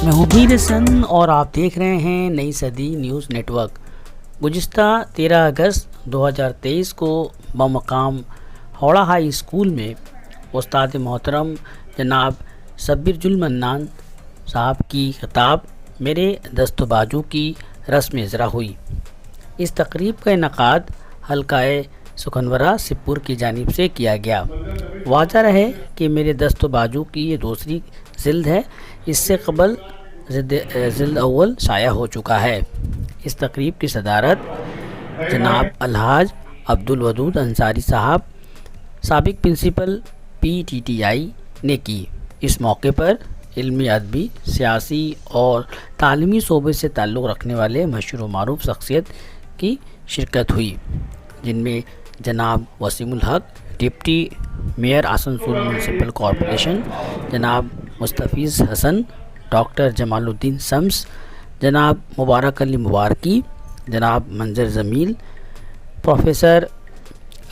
मैं हूँ मीर हसन और आप देख रहे हैं नई सदी न्यूज़ नेटवर्क। गुज़िश्ता 13 अगस्त 2023 को बमकाम हौड़ा हाई स्कूल में उस्ताद मोहतरम जनाब शब्बीर मन्नान साहब की खिताब मेरे दस्त बाजू की रस्म इज़रा हुई। इस तकरीब का इनकाद हल्काए सुखनवरा सिपुर की जानिब से किया गया। वाज़ह रहे कि मेरे दस्त बाजू की ये दूसरी जिल्द है, इससे कबल जिल्द अव्वल शाया हो चुका है। इस तकरीब की सदारत जनाब अलहाज अब्दुल वदूद अंसारी साहब साबिक प्रिंसिपल PTTI ने की। इस मौके पर इल्मी, अदबी, सियासी और तालीमी शोबे से ताल्लुक़ रखने वाले मशहूर मारूफ शख्सियत की शिरकत हुई, जिनमें जनाब वसीमुल हक deputy mayor Asansol municipal corporation, जनाब मुस्तफ़ीज़ हसन, डॉक्टर जमालुद्दीन शम्स, जनाब मुबारक अली मुबारकी, जनाब मंजर जमील, प्रोफेसर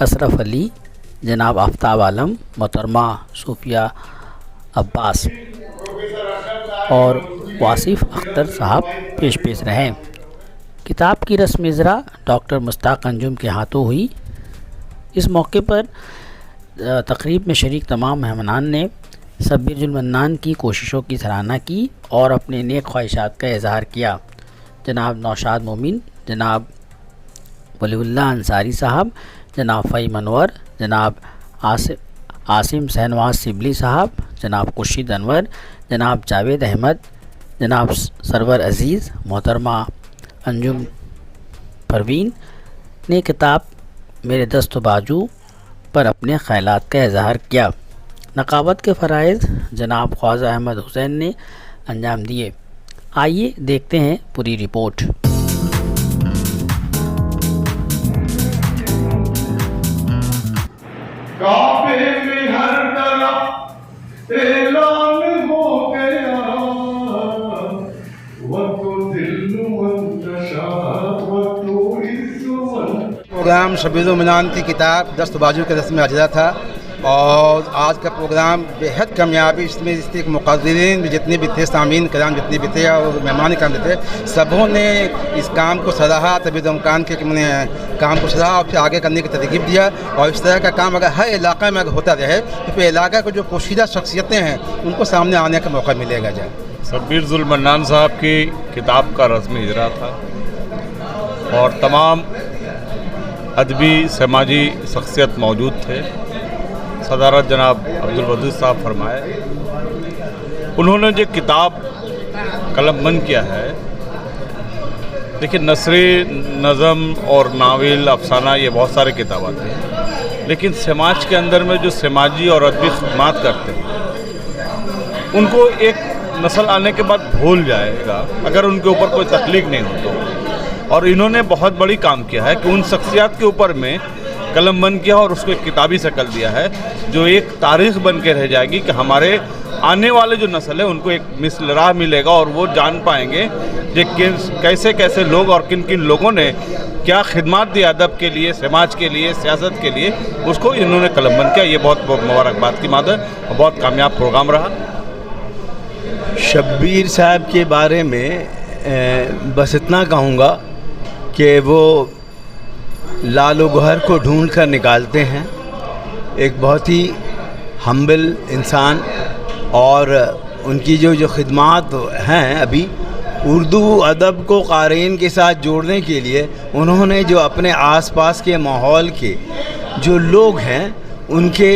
अशरफ अली, जनाब आफ्ताब आलम, मोहतरमा सूफिया अब्बास और वासिफ़ अख्तर साहब पेश रहे। किताब की रस्म इज़रा डॉक्टर मुश्ताक अंजुम के हाथों हुई। इस मौके पर तकरीब में शरीक तमाम मेहमानान ने शब्बीर मन्नान की कोशिशों की सराहना की और अपने नेक ख्वाहिशात का इजहार किया। जनाब नौशाद मोमिन, जनाब वलीउल्लाह अंसारी साहब, जनाब फ़हीम अनवर, जनाब आसिम शहनवाज सिबली साहब, जनाब खुर्शीद अनवर, जनाब जावेद अहमद, जनाब सरवर अज़ीज़, मोहतरमा अंजुम परवीन ने किताब मेरे दस्त बाजू पर अपने ख़यालात का इजहार किया। नकाबत के फ़राइज़ जनाब ख्वाजा अहमद हुसैन ने अंजाम दिए। आइए देखते हैं पूरी रिपोर्ट। प्रोग्राम शब्बीर मन्नान की किताब दस्त बाजू के रस्म अजरा था और आज का प्रोग्राम बेहद कामयाबी। इसमें मुक़र्रिरीन जितने भी थे, सामीन कराम जितने भी थे और मेहमान कराम थे, सबों ने इस काम को सराहा, तबीयत-ए-मुकान के काम को सराहा और फिर आगे करने की तरगीब दिया। और इस तरह का काम अगर हर इलाक़े में अगर होता रहे तो फिर इलाक़े को जो पोशीदा शख्सियतें हैं उनको सामने आने का मौका मिलेगा। शब्बीर मन्नान साहब की किताब का रस्म इजरा था और तमाम अदबी समाजी शख्सियत मौजूद थे। सदारत जनाब अब्दुल वदूद साहब फरमाए। उन्होंने जो किताब कलमबंद किया है, देखिए नसरी, नज़म और नावल, अफसाना, ये बहुत सारे किताब आते हैं, लेकिन समाज के अंदर में जो समाजी और अदबी खिदमात करते हैं उनको एक नस्ल आने के बाद भूल जाएगा अगर उनके ऊपर कोई तख्लीक नहीं हो तो। और इन्होंने बहुत बड़ी काम किया है कि उन शख्सियात के ऊपर में कलम बंद किया और उसको एक किताबी शक्ल दिया है जो एक तारीख़ बन के रह जाएगी कि हमारे आने वाले जो नस्ल है उनको एक मिसल राह मिलेगा और वो जान पाएंगे कि कैसे कैसे लोग और किन किन लोगों ने क्या खिदमत दी अदब के लिए, समाज के लिए, सियासत के लिए, उसको इन्होंने कलम बंद किया। ये बहुत मुबारकबाद की बात है और बहुत कामयाब प्रोग्राम रहा। शब्बीर साहब के बारे में बस इतना कहूँगा कि वो लालो गहर को ढूंढ कर निकालते हैं। एक बहुत ही हम्बल इंसान और उनकी जो खिदमात हैं अभी उर्दू अदब को क़ारीन के साथ जोड़ने के लिए उन्होंने जो अपने आसपास के माहौल के जो लोग हैं उनके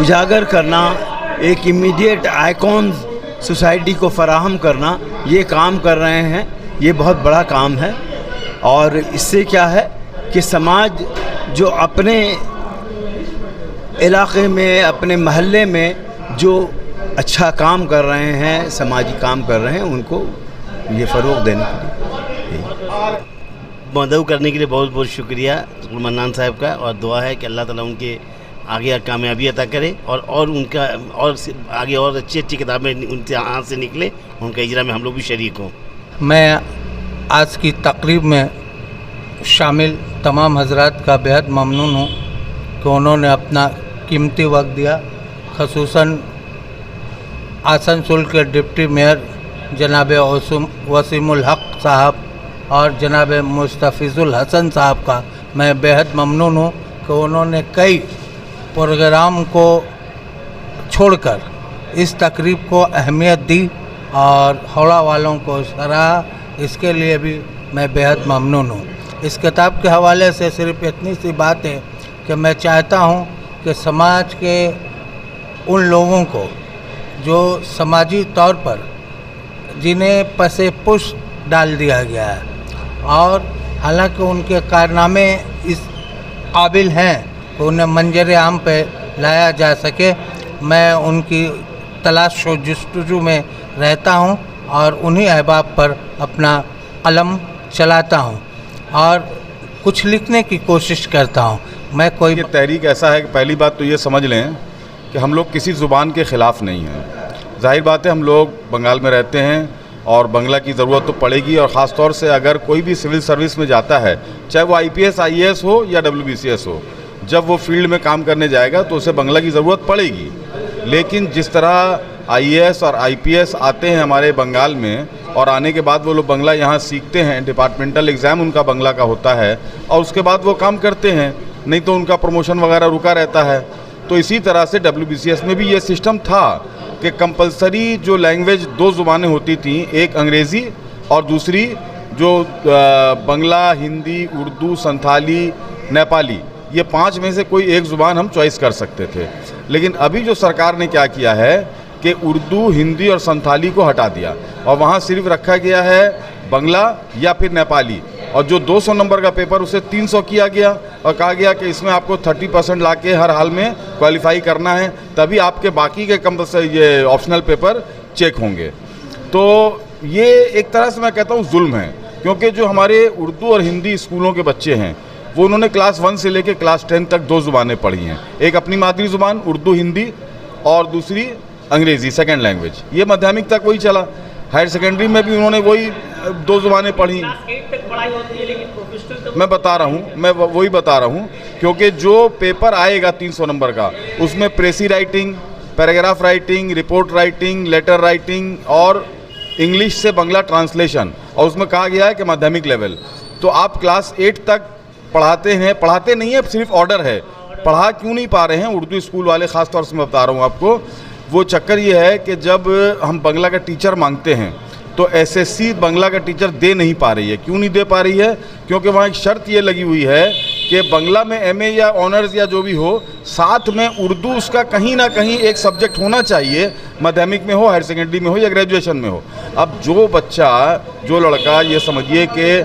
उजागर करना, एक इमीडिएट आइकॉन्स सोसाइटी को फ़राहम करना, ये काम कर रहे हैं। ये बहुत बड़ा काम है और इससे क्या है कि समाज जो अपने इलाक़े में, अपने महल्ले में जो अच्छा काम कर रहे हैं, समाजी काम कर रहे हैं, उनको ये फ़रोग़ देने के लिए मदद करने के लिए बहुत बहुत शुक्रिया मन्नान साहब का। और दुआ है कि अल्लाह ताला उनके आगे कामयाबी अता करे और उनका और आगे और अच्छी किताबें उनसे हाथ से निकले, उनका इजरा में हम लोग भी शरीक हों। मैं आज की तकरीब में शामिल तमाम हजरात का बेहद ममनून हूँ कि उन्होंने अपना कीमती वक्त दिया। ख़ुसूसन आसनसोल के डिप्टी मेयर जनाब वसीमुल हक साहब और जनाब मुस्तफ़िज़ुल हसन साहब का मैं बेहद ममनून हूँ कि उन्होंने कई प्रोग्राम को छोड़कर इस तकरीब को अहमियत दी और हौड़ा वालों को सराहा। इसके लिए भी मैं बेहद ममनून हूँ। इस किताब के हवाले से सिर्फ इतनी सी बात है कि मैं चाहता हूँ कि समाज के उन लोगों को जो समाजी तौर पर जिन्हें पसे पुश डाल दिया गया है और हालांकि उनके कारनामे इस काबिल हैं कि उन्हें मंजर आम पे लाया जा सके, मैं उनकी तलाश व जस्तजू में रहता हूं और उन्हीं अहबाब पर अपना कलम चलाता हूं और कुछ लिखने की कोशिश करता हूं। मैं कोई ये तहरीक ऐसा है कि पहली बात तो ये समझ लें कि हम लोग किसी ज़ुबान के ख़िलाफ़ नहीं हैं। जाहिर बात है हम लोग बंगाल में रहते हैं और बंगला की ज़रूरत तो पड़ेगी, और ख़ास तौर से अगर कोई भी सिविल सर्विस में जाता है, चाहे वो IPS IAS हो या WBCS हो, जब वो फील्ड में काम करने जाएगा तो उसे बंगला की ज़रूरत पड़ेगी। लेकिन जिस तरह IAS और IPS आते हैं हमारे बंगाल में और आने के बाद वो लोग बंगला यहाँ सीखते हैं, डिपार्टमेंटल एग्ज़ाम उनका बंगला का होता है और उसके बाद वो काम करते हैं, नहीं तो उनका प्रमोशन वगैरह रुका रहता है। तो इसी तरह से WBCS में भी ये सिस्टम था कि कंपलसरी जो लैंग्वेज 2 ज़ुबानें होती थीं, एक अंग्रेज़ी और दूसरी जो बंगला, हिंदी, उर्दू, संथाली, नेपाली, ये 5 में से कोई एक ज़ुबान हम चॉइस कर सकते थे। लेकिन अभी जो सरकार ने क्या किया है कि उर्दू, हिंदी और संथाली को हटा दिया और वहाँ सिर्फ रखा गया है बंगला या फिर नेपाली, और जो 200 नंबर का पेपर उसे 300 किया गया और कहा गया कि इसमें आपको 30% ला के हर हाल में क्वालिफाई करना है, तभी आपके बाकी के कंपल्सरी ये ऑप्शनल पेपर चेक होंगे। तो ये एक तरह से मैं कहता हूँ जुल्म है, क्योंकि जो हमारे उर्दू और हिंदी स्कूलों के बच्चे हैं वो उन्होंने क्लास 1 से लेकर क्लास 10 तक 2 ज़ुबानें पढ़ी हैं, एक अपनी मादरी ज़ुबान उर्दू हिंदी और दूसरी अंग्रेज़ी सेकेंड लैंग्वेज। ये माध्यमिक तक वही चला, हायर सेकेंडरी में भी उन्होंने वही 2 ज़ुबानें पढ़ी। मैं बता रहा हूँ, मैं वही बता रहा हूँ, क्योंकि जो पेपर आएगा 300 नंबर का उसमें precis writing, paragraph writing, report writing, letter writing और इंग्लिश से बंगला ट्रांसलेशन, और उसमें कहा गया है कि माध्यमिक लेवल। तो आप क्लास 8 तक पढ़ाते हैं, पढ़ाते नहीं है, सिर्फ ऑर्डर है, पढ़ा क्यों नहीं पा रहे हैं उर्दू स्कूल वाले, ख़ास तौर से मैं बता रहा हूँ आपको। वो चक्कर ये है कि जब हम बंगला का टीचर मांगते हैं तो SSC बंगला का टीचर दे नहीं पा रही है। क्यों नहीं दे पा रही है? क्योंकि वहाँ एक शर्त ये लगी हुई है कि बंगला में MA या ऑनर्स या जो भी हो, साथ में उर्दू उसका कहीं ना कहीं एक सब्जेक्ट होना चाहिए, माध्यमिक में हो, हायर सेकेंडरी में हो या ग्रेजुएशन में हो। अब जो बच्चा, जो लड़का ये समझिए कि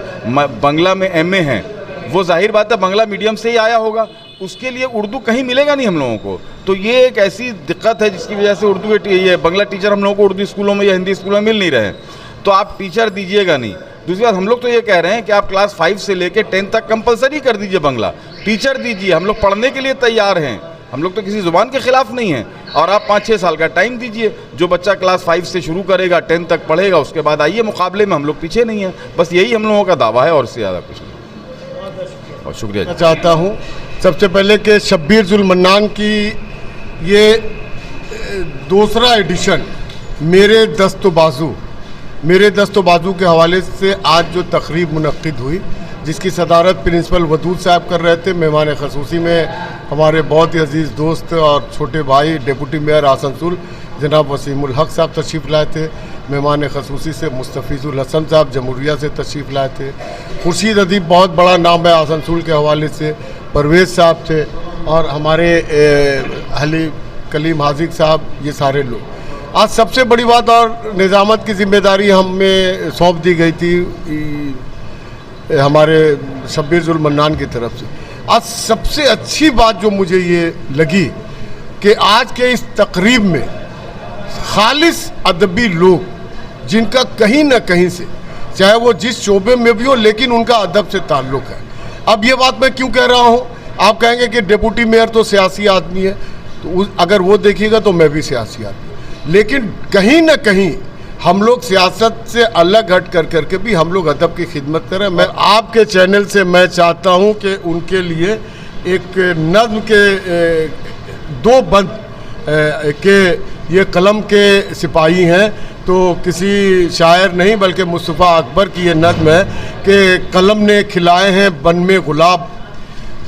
बंगला में MA है, वो जाहिर बात है बंगला मीडियम से ही आया होगा, उसके लिए उर्दू कहीं मिलेगा नहीं हम लोगों को। तो ये एक ऐसी दिक्कत है जिसकी वजह से उर्दू के ये बंगला टीचर हम लोगों को उर्दू स्कूलों में या हिंदी स्कूलों में मिल नहीं रहे। तो आप टीचर दीजिएगा नहीं। दूसरी बात, हम लोग तो ये कह रहे हैं कि आप क्लास 5 से लेकर 10 तक कंपलसरी कर दीजिए, बंगला टीचर दीजिए, हम लोग पढ़ने के लिए तैयार हैं, हम लोग तो किसी ज़ुबान के ख़िलाफ़ नहीं हैं। और आप 5-6 साल का टाइम दीजिए, जो बच्चा क्लास 5 से शुरू करेगा 10 तक पढ़ेगा, उसके बाद आइए, मुकाबले में हम लोग पीछे नहीं हैं। बस यही हम लोगों का दावा है और इससे ज़्यादा कुछ नहीं। और शुक्रिया चाहता हूँ सबसे पहले कि शब्बीर जुल मन्नान की ये दूसरा एडिशन मेरे दस्त बाजू के हवाले से आज जो तकरीब मुनक्किद हुई, जिसकी सदारत प्रिंसिपल वदूद साहब कर रहे थे, मेहमान खसूसी में हमारे बहुत ही अजीज़ दोस्त और छोटे भाई डिप्टी मेयर आसनसोल जनाब वसीमुल हक साहब तशरीफ़ लाए थे। मेहमान खसूसी से मुस्तफ़िज़ुल हसन साहब जमहूरिया से तशरीफ़ लाए थे। खुर्शीद अदीब बहुत बड़ा नाम है आसनसोल के हवाले से, परवेज़ साहब थे, और हमारे अली कलीम हाजिक साहब, ये सारे लोग। आज सबसे बड़ी बात, और निज़ामत की ज़िम्मेदारी हमें सौंप दी गई थी हमारे शब्बीर जुल मन्नान की तरफ से। आज सबसे अच्छी बात जो मुझे ये लगी कि आज के इस तकरीब में खालिस अदबी लोग, जिनका कहीं ना कहीं से, चाहे वो जिस शोबे में भी हो, लेकिन उनका अदब से ताल्लुक़ है। अब ये बात मैं क्यों कह रहा हूँ? आप कहेंगे कि डिप्टी मेयर तो सियासी आदमी है, तो अगर वो देखिएगा तो मैं भी सियासी आदमी, लेकिन कहीं ना कहीं हम लोग सियासत से अलग हट करके भी हम लोग अदब की खिदमत करें। मैं आपके चैनल से मैं चाहता हूं कि उनके लिए एक नज़्म के 2 बंद के ये कलम के सिपाही हैं, तो किसी शायर नहीं बल्कि मुस्तफ़ा अकबर की ये नज़्म है कि कलम ने खिलाए हैं बन में गुलाब,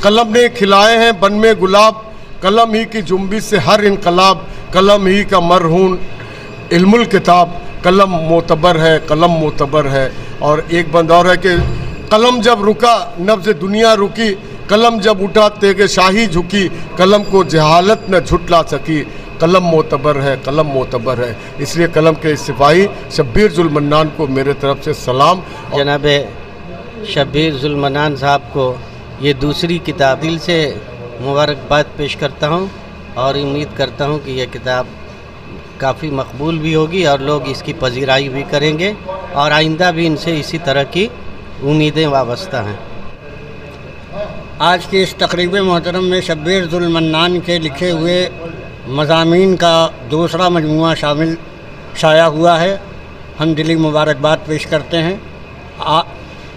कलम ने खिलाए हैं बन में गुलाब, कलम ही की जुम्बिश से हर इनकलाब, कलम ही का मरहून इल्मुल किताब, कलम मोतबर है, कलम मोतबर है। और एक बंद और है कि कलम जब रुका नब्ज़ दुनिया रुकी, कलम जब उठा तेगे शाही झुकी, कलम को जहालत न झुटला सकी, कलम मोतबर है, कलम मोतबर है। इसलिए कलम के सिपाही शब्बीर जुल मन्नान को मेरे तरफ से सलाम। जनाब शब्बीर जुल मन्नान साहब को ये दूसरी किताब दिल से मुबारकबाद पेश करता हूँ और उम्मीद करता हूँ कि यह किताब काफ़ी मकबूल भी होगी और लोग इसकी पजीराई भी करेंगे और आइंदा भी इनसे इसी तरह की उम्मीदें वाबस्ता हैं। आज की इस तकरीब मोहतरम में शब्बीर जुल मन्नान के लिखे हुए मज़ामीन का दूसरा मजमूआ शाया हुआ है। हम दिली मुबारकबाद पेश करते हैं।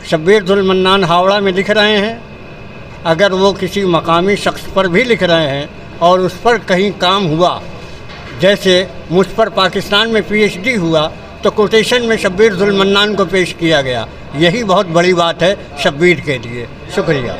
शब्बीर जुल मन्नान हावड़ा में लिख रहे हैं। अगर वो किसी मकामी शख्स पर भी लिख रहे हैं और उस पर कहीं काम हुआ, जैसे मुझ पर पाकिस्तान में PhD हुआ, तो कोटेशन में शब्बीर जुल मन्नान को पेश किया गया। यही बहुत बड़ी बात है शब्बीर के लिए। शुक्रिया।